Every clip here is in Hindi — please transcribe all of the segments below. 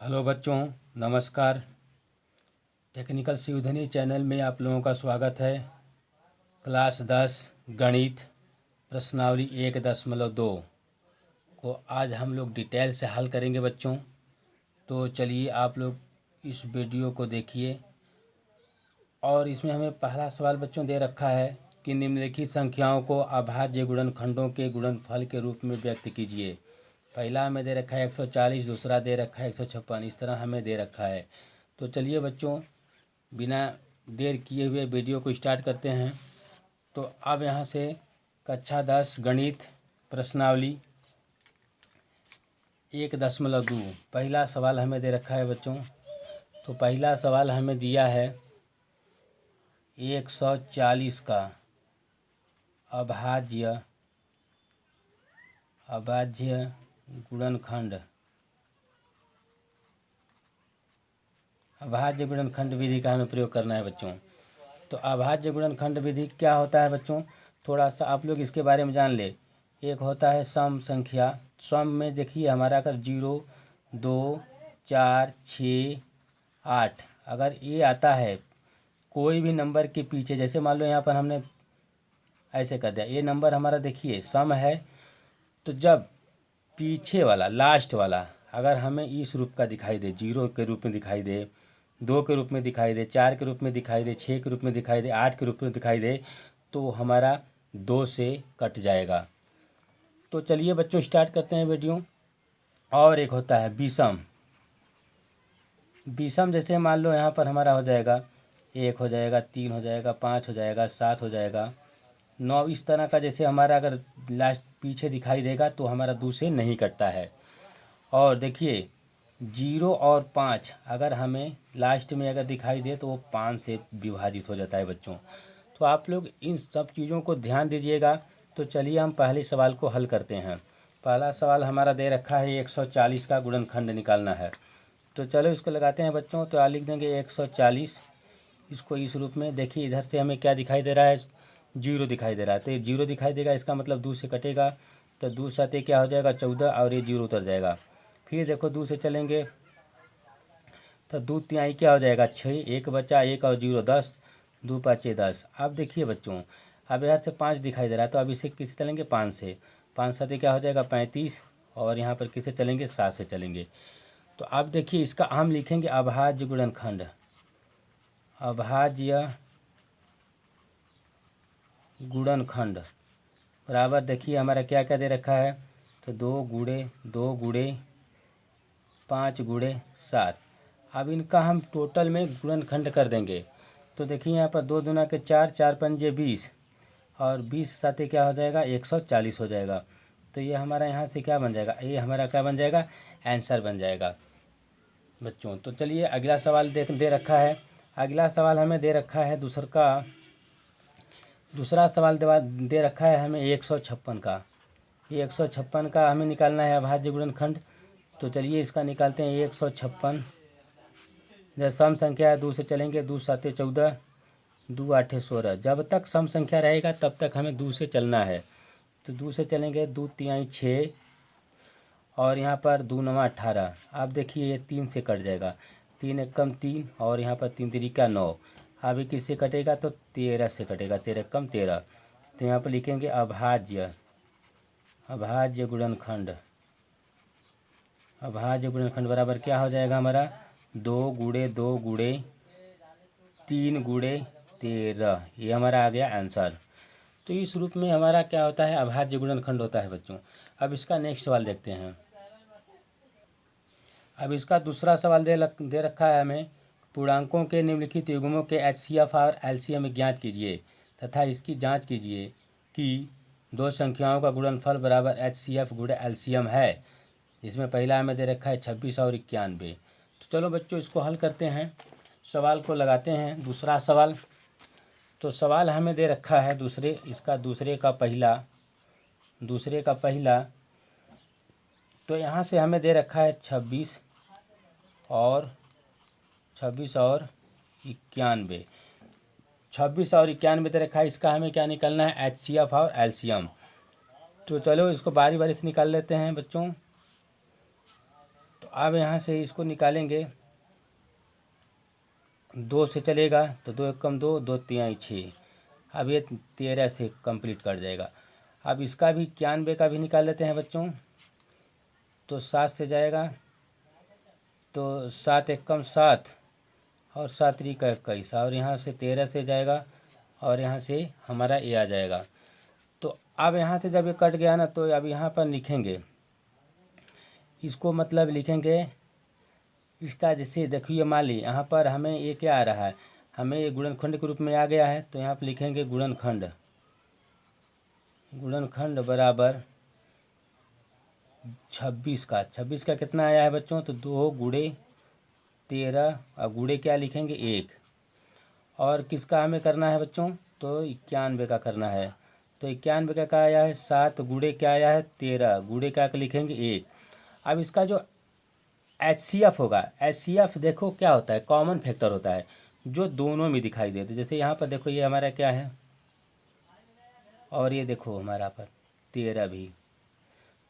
हेलो बच्चों, नमस्कार। टेक्निकल शिवधनी चैनल में आप लोगों का स्वागत है। क्लास 10 गणित प्रश्नावली 1.2 को आज हम लोग डिटेल से हल करेंगे बच्चों। तो चलिए आप लोग इस वीडियो को देखिए। और इसमें हमें पहला सवाल बच्चों दे रखा है कि निम्नलिखित संख्याओं को अभाज्य गुणनखंडों के गुणनफल के रूप में व्यक्त कीजिए। पहला हमें दे रखा है 140, दूसरा दे रखा है 156, इस तरह हमें दे रखा है। तो चलिए बच्चों, बिना देर किए हुए वीडियो को स्टार्ट करते हैं। तो अब यहाँ से कक्षा 10 गणित प्रश्नावली 1.2 पहला सवाल हमें दे रखा है बच्चों। तो पहला सवाल हमें दिया है 140 का अभाज्य गुणनखंड। अभाज्य गुणनखंड विधि का हमें प्रयोग करना है बच्चों। तो अभाज्य गुणनखंड विधि क्या होता है बच्चों, थोड़ा सा आप लोग इसके बारे में जान ले। एक होता है सम संख्या। सम में देखिए हमारा अगर 0, 2, 4, 6, 8 अगर ये आता है कोई भी नंबर के पीछे, जैसे मान लो यहाँ पर हमने ऐसे कर दिया, ये नंबर हमारा देखिए सम है। तो जब पीछे वाला लास्ट वाला अगर हमें इस रूप का दिखाई दे, 0 के रूप में दिखाई दे, 2 के रूप में दिखाई दे, 4 के रूप में दिखाई दे, 6 के रूप में दिखाई दे, 8 के रूप में दिखाई दे, तो हमारा 2 से कट जाएगा। तो चलिए बच्चों स्टार्ट करते हैं वीडियो। और एक होता है विषम। विषम जैसे मान लो यहाँ पर हमारा हो जाएगा 1 हो जाएगा, 3 हो जाएगा, 5 हो जाएगा, 7 हो जाएगा, 9, इस तरह का। जैसे हमारा अगर लास्ट पीछे दिखाई देगा तो हमारा 2 से नहीं कटता है। और देखिए 0 और 5 अगर हमें लास्ट में अगर दिखाई दे तो वो 5 से विभाजित हो जाता है बच्चों। तो आप लोग इन सब चीज़ों को ध्यान दीजिएगा। तो चलिए हम पहले सवाल को हल करते हैं। पहला सवाल हमारा दे रखा है 140 का गुणनखंड निकालना है। तो चलो इसको लगाते हैं बच्चों। तो लिख देंगे 140, इसको इस रूप में। देखिए इधर से हमें क्या दिखाई दे रहा है, 0 दिखाई दे रहा है। तो ये 0 दिखाई देगा, इसका मतलब 2 से कटेगा। तो 2 साथ क्या हो जाएगा 14, और ये 0 उतर जाएगा। फिर देखो 2 से चलेंगे तो 2 तिहाई क्या हो जाएगा 6, 1 बचा, 1 और 0 10, 2 5 10। अब देखिए बच्चों, अब यहाँ से 5 दिखाई दे रहा है, तो अब इसे किसे चलेंगे 5 से। 5 साथ क्या हो जाएगा 35, और यहाँ पर किसे चलेंगे 7 से चलेंगे। तो अब देखिए इसका हम लिखेंगे अभाज्य गुणनखंड। अभाज्य गुणनखंड बराबर देखिए हमारा क्या क्या दे रखा है। तो 2 गुणे 2 गुणे 5 गुणे 7। अब इनका हम टोटल में गुणनखंड कर देंगे। तो देखिए यहाँ पर 2 दूना के 4, 4 पंजे 20, और 20 साथ क्या हो जाएगा 140 हो जाएगा। तो ये हमारा यहाँ से क्या बन जाएगा, ये हमारा क्या बन जाएगा, आंसर बन जाएगा बच्चों। तो चलिए अगला सवाल दे रखा है। अगला सवाल हमें दे रखा है दूसरा सवाल दे रखा है हमें 156 का। ये 156 का हमें निकालना है अभाज्य गुणनखंड। तो चलिए इसका निकालते हैं 156। जब सम संख्या है 2 से चलेंगे, 2 7 14, 2 8 16। जब तक सम संख्या रहेगा तब तक हमें 2 से चलना है। तो 2 से चलेंगे, 2 तिहाई 6, और यहाँ पर 2 9 18। अब देखिए ये 3 से कट जाएगा, 3 एक कम 3, और यहाँ पर 3 तिरिका 9। अभी किससे कटेगा तो 13 से कटेगा, 13 कम 13। तो यहाँ पर लिखेंगे अभाज्य गुणनखंड। अभाज्य गुणनखंड बराबर क्या हो जाएगा हमारा 2 गुणे 2 गुणे 3 गुणे 13। ये हमारा आ गया आंसर। तो इस रूप में हमारा क्या होता है, अभाज्य गुणनखंड होता है बच्चों। अब इसका नेक्स्ट सवाल देखते हैं। अब इसका दूसरा सवाल दे रखा है हमें, पूर्णांकों के निम्नलिखित युग्मों के HCF और LCM ज्ञात कीजिए तथा इसकी जांच कीजिए कि दो संख्याओं का गुणनफल बराबर HCF गुणे LCM है। इसमें पहला हमें दे रखा है 26 और 91। तो चलो बच्चों इसको हल करते हैं। सवाल को लगाते हैं दूसरा सवाल। तो सवाल हमें दे रखा है दूसरे का पहला। तो यहाँ से हमें दे रखा है 26 और 91। 26 और 91 दे रखा है, इसका हमें क्या निकालना है HCF और LCM। तो चलो इसको बारी बारी से निकाल लेते हैं बच्चों। तो अब यहाँ से इसको निकालेंगे, 2 से चलेगा तो 2 एकम 2, 2 तिहाई 6। अब ये 13 से कंप्लीट कर जाएगा। अब इसका भी 91 का भी निकाल लेते हैं बच्चों। तो 7 से जाएगा तो 7 एकम 7 और 7 त्रिक 21, और यहाँ से 13 से जाएगा और यहाँ से हमारा ये आ जाएगा। तो अब यहाँ से जब ये कट गया ना, तो अब यहाँ पर लिखेंगे इसको, मतलब लिखेंगे इसका, जैसे देखिए मान ली यहाँ पर हमें ये क्या आ रहा है, हमें ये गुणनखंड के रूप में आ गया है। तो यहाँ पर लिखेंगे गुणनखंड, गुणनखंड बराबर 26 का। 26 का कितना आया है बच्चों, तो 2 गुणे 13, और गुणे क्या लिखेंगे 1। और किसका हमें करना है बच्चों, तो 91 का करना है। तो 91 का आया है 7, गुणे क्या आया है 13, गुणे क्या लिखेंगे 1। अब इसका जो HCF होगा, HCF देखो क्या होता है, कॉमन फैक्टर होता है जो दोनों में दिखाई देते। जैसे यहाँ पर देखो ये हमारा क्या है, और ये देखो हमारा पर 13 भी।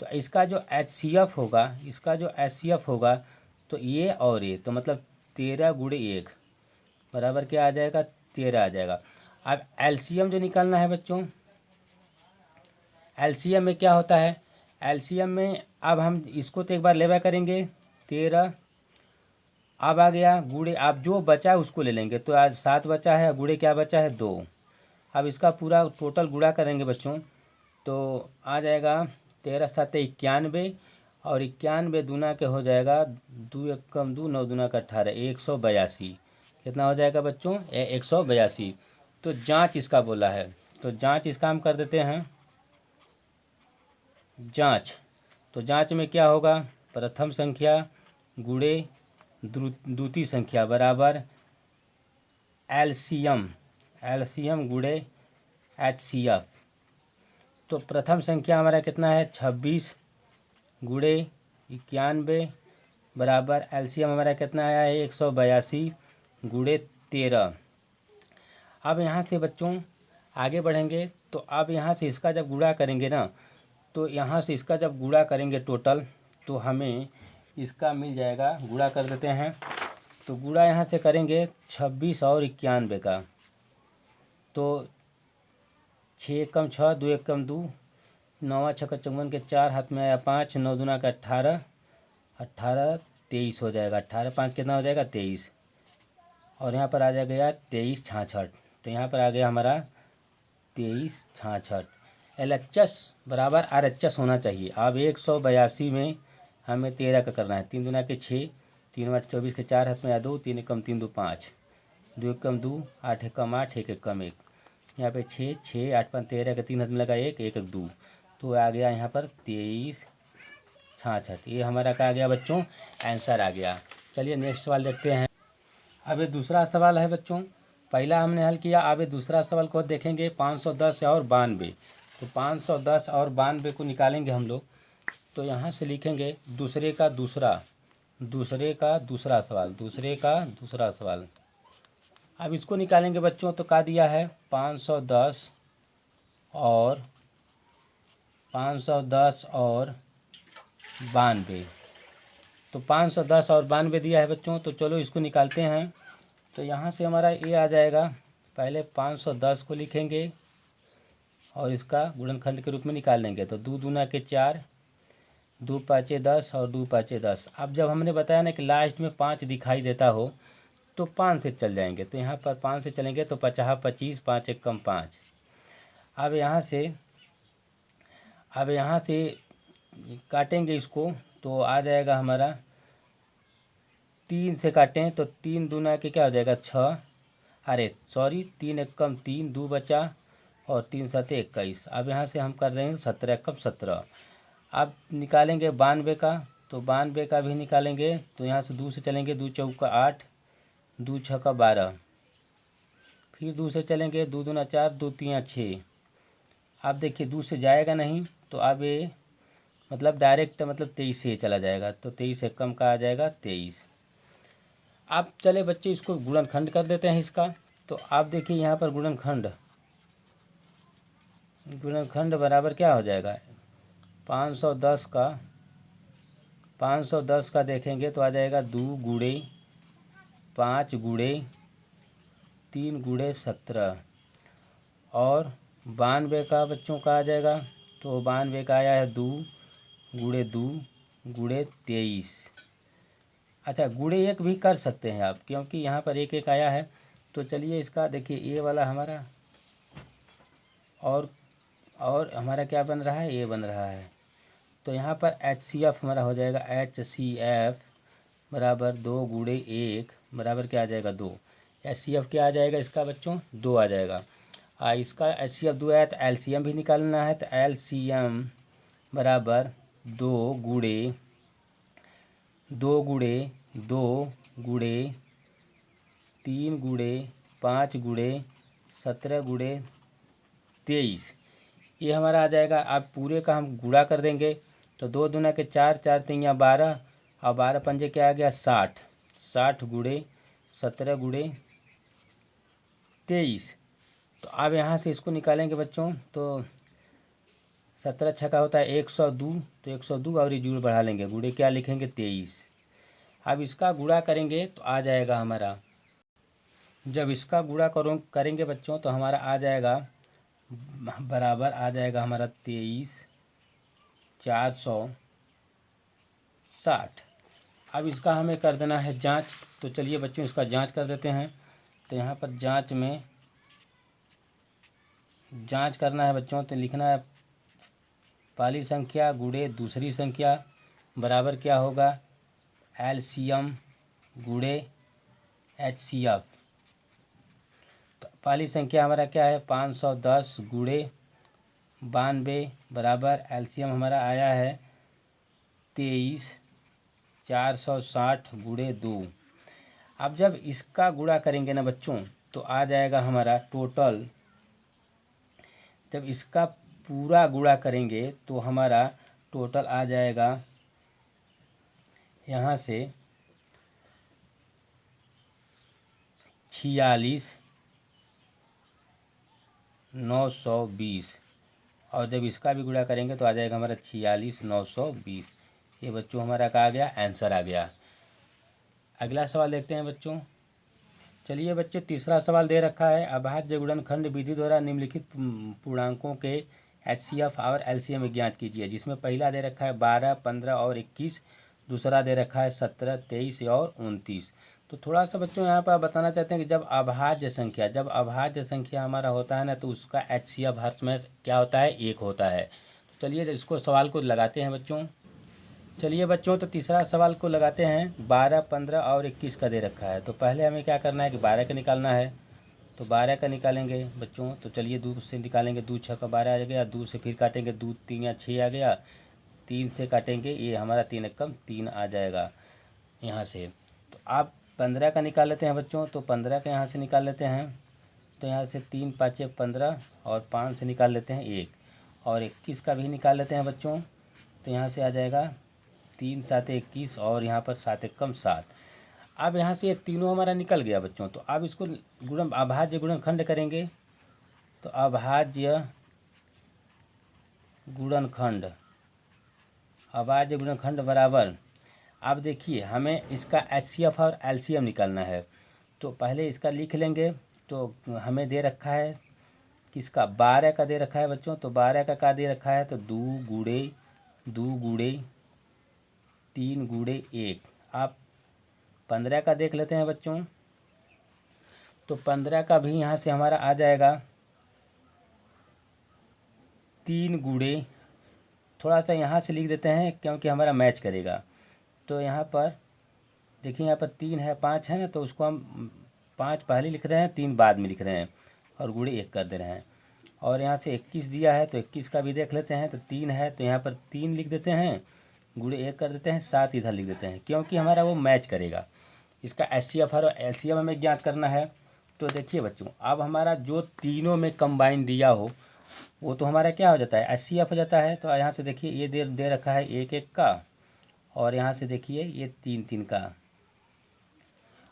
तो इसका जो HCF होगा, इसका जो HCF होगा, तो ये और ये, तो मतलब 13 गुणे 1 बराबर क्या आ जाएगा, 13 आ जाएगा। अब LCM जो निकालना है बच्चों, LCM में क्या होता है, LCM में अब हम इसको तो एक बार लेवा करेंगे 13। अब आ गया गुणे, अब जो बचा है उसको ले लेंगे। तो आज 7 बचा है, गुणे क्या बचा है 2। अब इसका पूरा टोटल गुणा करेंगे बच्चों, तो आ जाएगा 13 7 91, और 91 दूना के हो जाएगा 2 एकम 2, 9 दूना का 18, 182। कितना हो जाएगा बच्चों, 182। तो जांच इसका बोला है, तो जांच इसका हम कर देते हैं जांच। तो जांच में क्या होगा, प्रथम संख्या गुणे द्वितीय संख्या बराबर LCM गुणे HCF। तो प्रथम संख्या हमारा कितना है 26 गुणे 91 बराबर LCM हमारा कितना आया है 182 गुणे 13। अब यहाँ से बच्चों आगे बढ़ेंगे, तो अब यहाँ से इसका जब गुणा करेंगे ना, तो यहाँ से इसका जब गुणा करेंगे टोटल, तो हमें इसका मिल जाएगा, गुणा कर देते हैं। तो गुणा यहाँ से करेंगे 26 और 91 का, तो 6 एकम 6, 2 एकम 2, 9 6 54 के 4, हाथ में आया 5, 9 दूना का 18, 18 23 हो जाएगा। 18 5 कितना हो जाएगा 23, और यहाँ पर आ जाएगा 23 66। तो यहाँ पर आ गया हमारा 23 66। LHS बराबर RHS होना चाहिए। अब 182 में हमें 13 का करना है, 3 दूना के 6, 3 8 24 के 4, हाथ में आया 2, 3 एकम 3 2 5, 2 एकम 2, 8 एकम 8, 1 एकम 1, यहाँ पे 6 6 8 5 13 के 3 हाथ में लगा 1 1 1 2, तो आ गया यहाँ पर 23 66। ये हमारा क्या आ गया बच्चों, आंसर आ गया। चलिए नेक्स्ट सवाल देखते हैं। अब ये दूसरा सवाल है बच्चों, पहला हमने हल किया, अब ये दूसरा सवाल को देखेंगे 510 और 92। तो 510 और 92 को निकालेंगे हम लोग। तो यहाँ से लिखेंगे दूसरे का दूसरा सवाल। अब इसको निकालेंगे बच्चों, तो क्या दिया है 510 और 92। तो 510 और 92 दिया है बच्चों, तो चलो इसको निकालते हैं। तो यहाँ से हमारा ये आ जाएगा, पहले 510 को लिखेंगे और इसका गुणनखंड के रूप में निकाल लेंगे। तो 2 दूना के 4, 2 पाँचे 10 और 2 पाँचे 10। अब जब हमने बताया ना कि लास्ट में 5 दिखाई देता हो, तो 5 से चल जाएंगे। तो यहाँ पर 5 से चलेंगे तो 50 25, 5 एकम 5। अब यहाँ से काटेंगे इसको, तो आ जाएगा हमारा 3 से काटें तो 3 दूना के क्या हो जाएगा 6, 3 एकम 3, 2 बचा और 3 7 21। अब यहाँ से हम कर रहे हैं 17 एकम 17। अब निकालेंगे 92 का, तो 92 का भी निकालेंगे। तो यहाँ से 2 से चलेंगे, 2 चौका 8, 2 छक्का 12, फिर 2 से चलेंगे, 2 दूना 4, 2 तिया 6। अब देखिए 2 से जाएगा नहीं, तो अब ये मतलब डायरेक्ट मतलब 23 से चला जाएगा। तो 23 से कम का आ जाएगा 23। अब चले बच्चे इसको गुणनखंड कर देते हैं इसका। तो आप देखिए यहाँ पर गुणनखंड बराबर क्या हो जाएगा 510 का 510 का देखेंगे तो आ जाएगा 2 गुणे 5 गुणे 3 गुणे 17। और 92 का बच्चों का आ जाएगा, तो 92 का आया है 2 गुणे 2 गुणे 23। अच्छा, गुणे 1 भी कर सकते हैं आप, क्योंकि यहाँ पर 1 1 आया है। तो चलिए इसका देखिए, ये वाला हमारा और हमारा क्या बन रहा है, ये बन रहा है। तो यहाँ पर HCF हमारा हो जाएगा HCF बराबर 2 गुणे 1 बराबर क्या आ जाएगा 2। HCF क्या आ जाएगा इसका बच्चों, 2 आ जाएगा। इसका HCF 2 आया तो LCM भी निकालना है। तो LCM बराबर 2 गुणे 2 गुणे 2 गुणे 3 गुणे 5 गुणे 17 गुणे 23, ये हमारा आ जाएगा। अब पूरे का हम गुणा कर देंगे तो 2 दूना के 4, 4 तिया 12 और 12 पंजे क्या आ गया 60। 60 गुणे 17 गुणे 23। तो अब यहाँ से इसको निकालेंगे बच्चों, तो 17 छक्का होता है 102, तो 102 और ये जोड़ बढ़ा लेंगे, गुणे क्या लिखेंगे 23। अब इसका गुणा करेंगे तो आ जाएगा हमारा, जब इसका गुणा करेंगे बच्चों तो हमारा आ जाएगा बराबर आ जाएगा हमारा 23 460। अब इसका हमें कर देना है जांच। तो चलिए बच्चों इसका जांच कर देते हैं। तो यहाँ पर जांच में जांच करना है बच्चों, तो लिखना है पहली संख्या गुणे दूसरी संख्या बराबर क्या होगा LCM गुणे HCF। तो पहली संख्या हमारा क्या है 510 गुणे 92 बराबर LCM हमारा आया है 23 460 गुणे 2। अब जब इसका गुणा करेंगे ना बच्चों तो आ जाएगा हमारा टोटल, जब इसका पूरा गुणा करेंगे तो हमारा टोटल आ जाएगा यहाँ से 46,920। और जब इसका भी गुणा करेंगे तो आ जाएगा हमारा 46,920। ये बच्चों हमारा क्या आ गया, आंसर आ गया। अगला सवाल देखते हैं बच्चों। चलिए बच्चे तीसरा सवाल दे रखा है, अभाज्य गुणनखंड विधि द्वारा निम्नलिखित पूर्णांकों के HCF और LCM ज्ञात कीजिए। जिसमें पहला दे रखा है 12, 15 और 21, दूसरा दे रखा है 17, 23 और 29। तो थोड़ा सा बच्चों यहाँ पर बताना चाहते हैं कि जब अभाज्य संख्या हमारा होता है ना, तो उसका HCF हर समय क्या होता है, 1 होता है। तो चलिए इसको सवाल को लगाते हैं बच्चों। चलिए बच्चों, तो तीसरा सवाल को लगाते हैं। 12, 15 और 21 का दे रखा है। तो पहले हमें क्या करना है कि 12 का निकालना है। तो 12 का निकालेंगे बच्चों, तो चलिए 2 से निकालेंगे, 2 6 का 12 आ गया, 2 से फिर काटेंगे, 2 3 या 6 आ गया, 3 से काटेंगे, ये हमारा 3 एकम 3 आ जाएगा यहाँ से। तो आप 15 का निकाल लेते हैं बच्चों, तो 15 का यहाँ से निकाल लेते हैं। तो यहाँ से 3 5 15 और 5 से निकाल लेते हैं 1, और 21 का भी निकाल लेते हैं बच्चों। तो यहाँ से आ जाएगा 3 7 21 और यहाँ पर 7 एकम 7। अब यहाँ से ये तीनों हमारा निकल गया बच्चों। तो अब इसको अभाज्य गुणनखंड करेंगे। तो अभाज्य गुणनखंड बराबर, अब देखिए हमें इसका HCF और LCM निकालना है। तो पहले इसका लिख लेंगे। तो हमें दे रखा है किसका, 12 का दे रखा है बच्चों। तो 12 का क्या दे रखा है, तो 2 गुणे 3 गुणे 1। आप 15 का देख लेते हैं बच्चों। तो 15 का भी यहाँ से हमारा आ जाएगा 3 गुणे, थोड़ा सा यहाँ से लिख देते हैं क्योंकि हमारा मैच करेगा। तो यहाँ पर देखिए, यहाँ पर 3 है 5 है ना, तो उसको हम 5 पहले लिख रहे हैं, 3 बाद में लिख रहे हैं और गुणे 1 कर दे रहे हैं। और यहाँ से 21 दिया है, तो 21 का भी देख लेते हैं। तो 3 है, तो यहाँ पर 3 लिख देते हैं, गुणे 1 कर देते हैं, 7 इधर लिख देते हैं, क्योंकि हमारा वो मैच करेगा। इसका HCF और LCM हमें ज्ञात करना है। तो देखिए बच्चों, अब हमारा जो तीनों में कंबाइन दिया हो वो तो हमारा क्या हो जाता है, HCF हो जाता है। तो यहाँ से देखिए ये दे रखा है 1 1 का, और यहाँ से देखिए ये 3 3 का,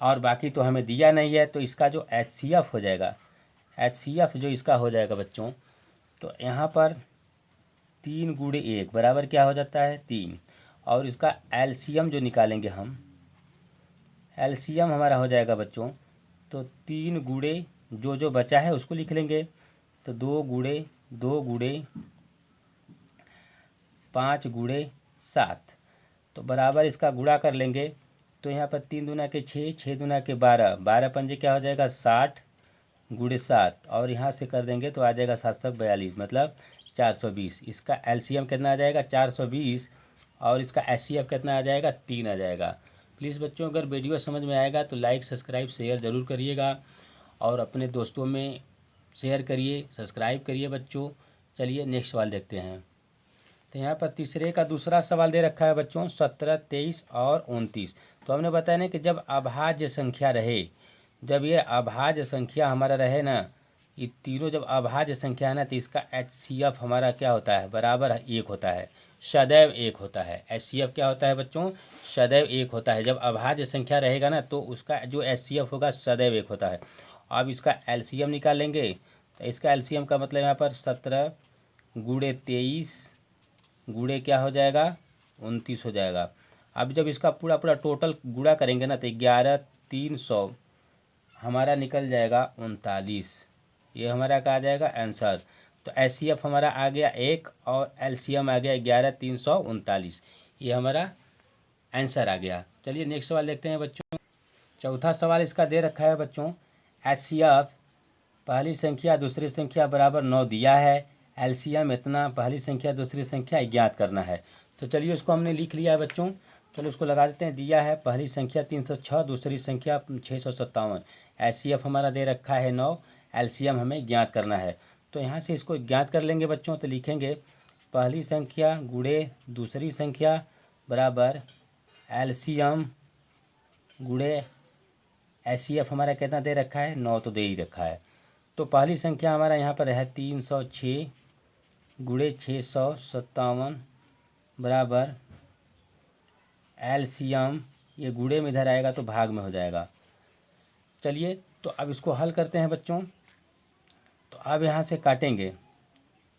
और बाकी तो हमें दिया नहीं है। तो इसका जो HCF हो जाएगा, HCF जो इसका हो जाएगा बच्चों, तो यहाँ पर 3 गुणे 1 बराबर क्या हो जाता है 3, और इसका एलसीएम जो निकालेंगे हम, एलसीएम हमारा हो जाएगा बच्चों, तो 3 गुणे जो बचा है उसको लिख लेंगे। तो 2 गुणे 2 गुणे 5 गुणे 7, तो बराबर इसका गुणा कर लेंगे। तो यहाँ पर 3 दूना के 6, 6 दूना के 12, 12 पंजे क्या हो जाएगा 60 गुणे 7, और यहाँ से कर देंगे तो आ जाएगा 742, मतलब 420। इसका एलसीएम कितना आ जाएगा 420, और इसका एचसीएफ कितना आ जाएगा 3 आ जाएगा। प्लीज़ बच्चों, अगर वीडियो समझ में आएगा तो लाइक सब्सक्राइब शेयर ज़रूर करिएगा, और अपने दोस्तों में शेयर करिए, सब्सक्राइब करिए बच्चों। चलिए नेक्स्ट सवाल देखते हैं। तो यहाँ पर तीसरे का दूसरा सवाल दे रखा है बच्चों, 17, 23 और 29। तो हमने बताया ना कि जब अभाज्य संख्या रहे, जब ये अभाज्य संख्या हमारा रहे ना, ये तीनों जब अभाज्य संख्या है ना, तो इसका एचसीएफ हमारा क्या होता है, बराबर 1 होता है, सदैव 1 होता है। एचसीएफ क्या होता है बच्चों, सदैव 1 होता है। जब अभाज्य संख्या रहेगा ना तो उसका जो एचसीएफ होगा सदैव 1 होता है। अब इसका एलसीएम निकालेंगे, तो इसका एलसीएम का मतलब यहाँ पर 17 गुणे 23 गुणे क्या हो जाएगा 29 हो जाएगा। अब जब इसका पूरा टोटल गुणा करेंगे ना, तो 11 300 हमारा निकल जाएगा 39। ये हमारा क्या आ जाएगा आंसर। तो एचसीएफ हमारा आ गया 1 और एलसीएम आ गया 11 339, ये हमारा आंसर आ गया। चलिए नेक्स्ट सवाल देखते हैं बच्चों। चौथा सवाल इसका दे रखा है बच्चों, एचसीएफ पहली संख्या दूसरी संख्या बराबर 9 दिया है, एलसीएम इतना, पहली संख्या दूसरी संख्या ज्ञात करना है। तो चलिए उसको हमने लिख लिया है बच्चों, चलो उसको लगा देते हैं। दिया है पहली संख्या 306, दूसरी संख्या 657, एचसीएफ हमारा दे रखा है 9, एलसीएम हमें ज्ञात करना है। तो यहाँ से इसको ज्ञात कर लेंगे बच्चों। तो लिखेंगे पहली संख्या गुणे दूसरी संख्या बराबर एलसीएम गुणे एचसीएफ हमारा कितना दे रखा है 9, तो दे ही रखा है। तो पहली संख्या हमारा यहाँ पर है 306 गुणे 657 बराबर एलसीएम, ये गुणे में इधर आएगा तो भाग में हो जाएगा। चलिए तो अब इसको हल करते हैं बच्चों। तो अब यहाँ से काटेंगे,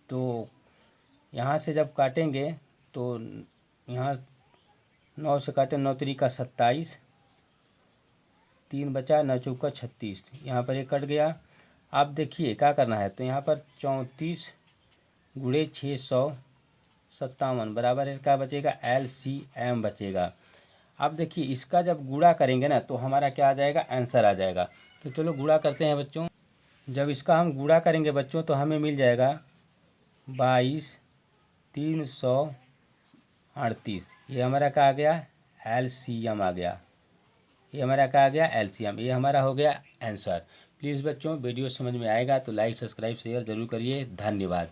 तो यहाँ से जब काटेंगे तो यहाँ 9 से काटे, 9 3 का 27, 3 बचा, 9 चौका 36, यहाँ पर ये कट गया। अब देखिए क्या करना है, तो यहाँ पर 34 गुणे 657 बराबर है क्या बचेगा एलसीएम बचेगा। अब देखिए इसका जब गुणा करेंगे ना तो हमारा क्या आ जाएगा आंसर आ जाएगा। तो चलो गुणा करते हैं बच्चों। जब इसका हम गुणा करेंगे बच्चों तो हमें मिल जाएगा 22 338, ये हमारा क्या आ गया एलसीएम आ गया, ये हमारा क्या आ गया एलसीएम, ये हमारा हो गया आंसर। प्लीज़ बच्चों वीडियो समझ में आएगा तो लाइक सब्सक्राइब शेयर ज़रूर करिए। धन्यवाद।